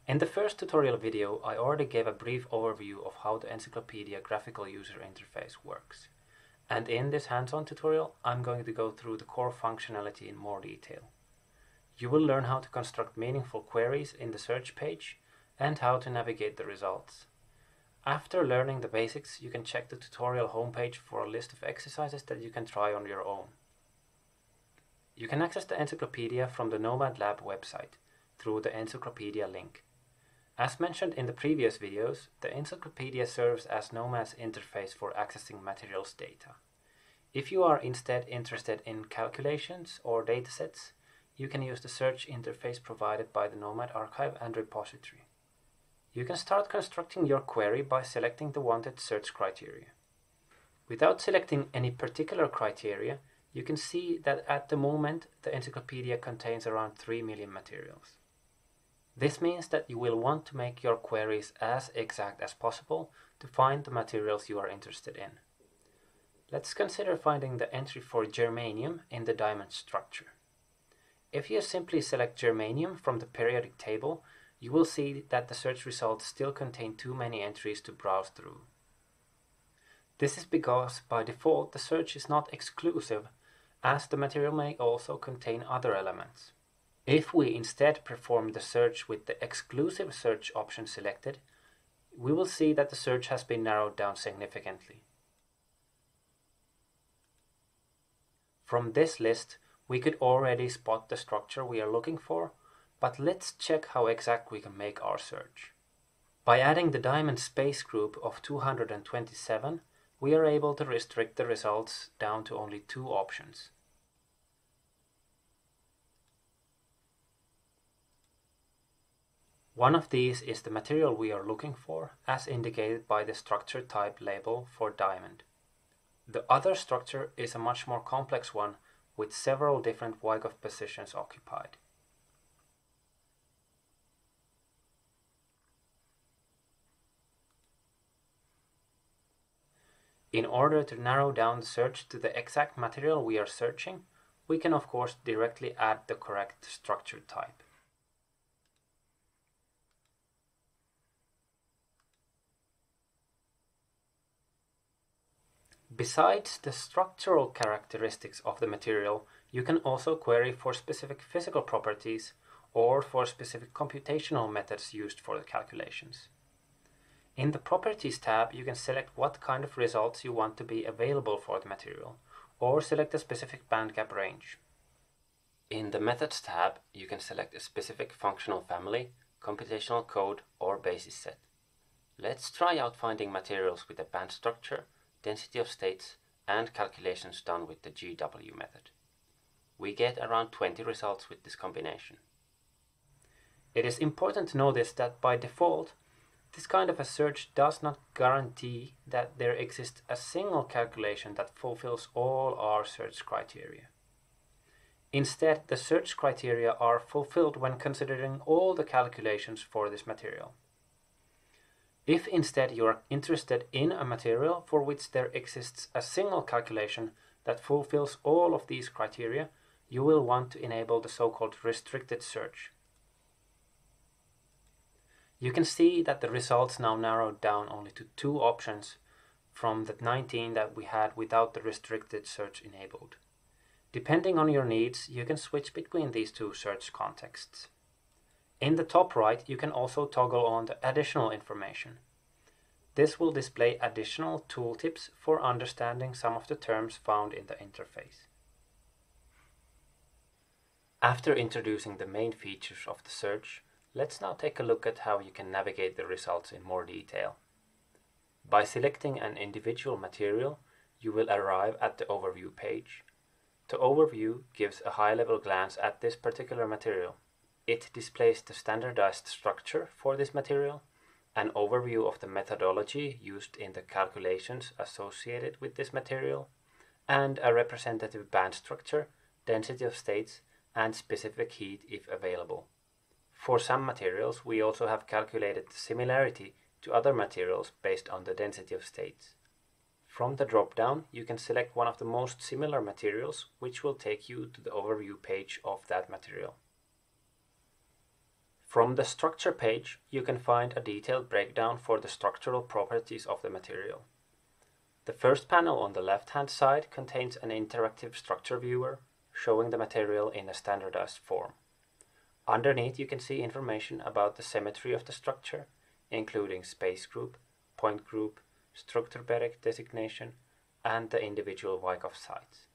In the first tutorial video, I already gave a brief overview of how the Encyclopedia graphical user interface works. And in this hands-on tutorial, I'm going to go through the core functionality in more detail. You will learn how to construct meaningful queries in the search page and how to navigate the results. After learning the basics, you can check the tutorial homepage for a list of exercises that you can try on your own. You can access the Encyclopedia from the NOMAD Lab website through the Encyclopedia link. As mentioned in the previous videos, the Encyclopedia serves as NOMAD's interface for accessing materials data. If you are instead interested in calculations or datasets, you can use the search interface provided by the NOMAD archive and repository. You can start constructing your query by selecting the wanted search criteria. Without selecting any particular criteria, you can see that at the moment the encyclopedia contains around 3 million materials. This means that you will want to make your queries as exact as possible to find the materials you are interested in. Let's consider finding the entry for germanium in the diamond structure. If you simply select germanium from the periodic table, you will see that the search results still contain too many entries to browse through. This is because by default the search is not exclusive, as the material may also contain other elements. If we instead perform the search with the exclusive search option selected, we will see that the search has been narrowed down significantly. From this list, we could already spot the structure we are looking for, but let's check how exact we can make our search. By adding the diamond space group of 227, we are able to restrict the results down to only 2 options. One of these is the material we are looking for, as indicated by the structure type label for diamond. The other structure is a much more complex one with several different Wyckoff positions occupied. In order to narrow down the search to the exact material we are searching, we can of course directly add the correct structure type. Besides the structural characteristics of the material, you can also query for specific physical properties or for specific computational methods used for the calculations. In the Properties tab, you can select what kind of results you want to be available for the material, or select a specific bandgap range. In the Methods tab, you can select a specific functional family, computational code, or basis set. Let's try out finding materials with a band structure, density of states, and calculations done with the GUI method. We get around 20 results with this combination. It is important to notice that by default, this kind of a search does not guarantee that there exists a single calculation that fulfills all our search criteria. Instead, the search criteria are fulfilled when considering all the calculations for this material. If instead you are interested in a material for which there exists a single calculation that fulfills all of these criteria, you will want to enable the so-called restricted search. You can see that the results now narrowed down only to 2 options from the 19 that we had without the restricted search enabled. Depending on your needs, you can switch between these 2 search contexts. In the top right, you can also toggle on the additional information. This will display additional tooltips for understanding some of the terms found in the interface. After introducing the main features of the search, let's now take a look at how you can navigate the results in more detail. By selecting an individual material, you will arrive at the overview page. The overview gives a high-level glance at this particular material. It displays the standardized structure for this material, an overview of the methodology used in the calculations associated with this material, and a representative band structure, density of states, and specific heat if available. For some materials, we also have calculated the similarity to other materials based on the density of states. From the drop-down, you can select one of the most similar materials, which will take you to the overview page of that material. From the structure page, you can find a detailed breakdown for the structural properties of the material. The first panel on the left-hand side contains an interactive structure viewer showing the material in a standardized form. Underneath, you can see information about the symmetry of the structure, including space group, point group, structure barrack designation, and the individual Wyckoff sites.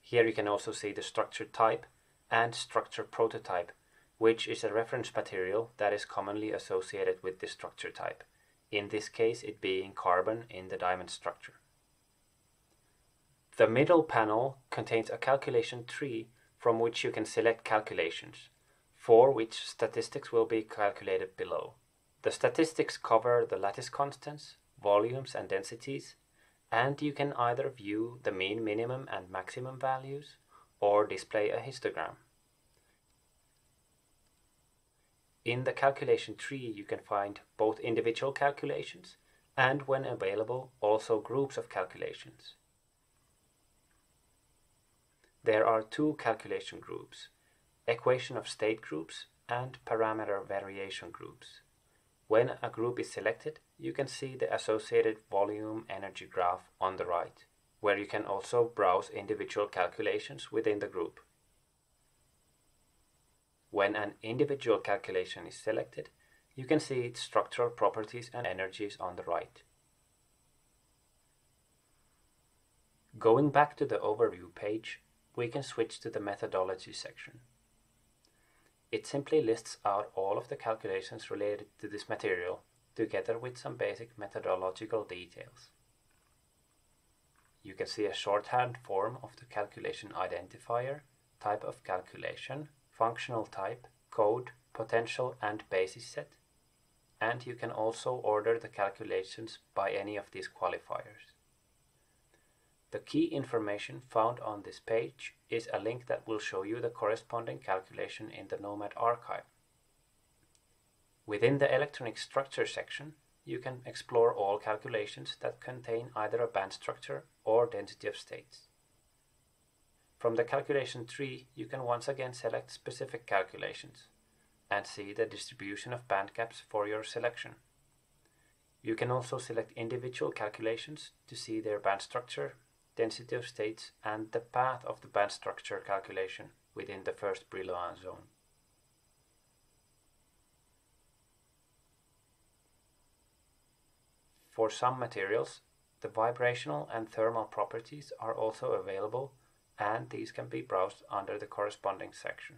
Here you can also see the structure type and structure prototype, which is a reference material that is commonly associated with the structure type, in this case it being carbon in the diamond structure. The middle panel contains a calculation tree from which you can select calculations, for which statistics will be calculated below. The statistics cover the lattice constants, volumes and densities, and you can either view the mean, minimum and maximum values or display a histogram. In the calculation tree, you can find both individual calculations and, when available, also groups of calculations. There are two calculation groups, equation of state groups and parameter variation groups. When a group is selected, you can see the associated volume energy graph on the right, where you can also browse individual calculations within the group. When an individual calculation is selected, you can see its structural properties and energies on the right. Going back to the overview page, we can switch to the methodology section. It simply lists out all of the calculations related to this material, together with some basic methodological details. You can see a shorthand form of the calculation identifier, type of calculation, functional type, code, potential and basis set, and you can also order the calculations by any of these qualifiers. The key information found on this page is a link that will show you the corresponding calculation in the NOMAD archive. Within the electronic structure section, you can explore all calculations that contain either a band structure or density of states. From the calculation tree, you can once again select specific calculations and see the distribution of band gaps for your selection. You can also select individual calculations to see their band structure, density of states, and the path of the band structure calculation within the first Brillouin zone. For some materials, the vibrational and thermal properties are also available, and these can be browsed under the corresponding section.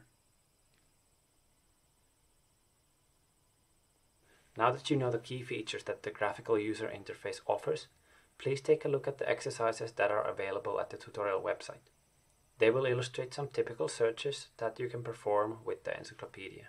Now that you know the key features that the graphical user interface offers, please take a look at the exercises that are available at the tutorial website. They will illustrate some typical searches that you can perform with the encyclopedia.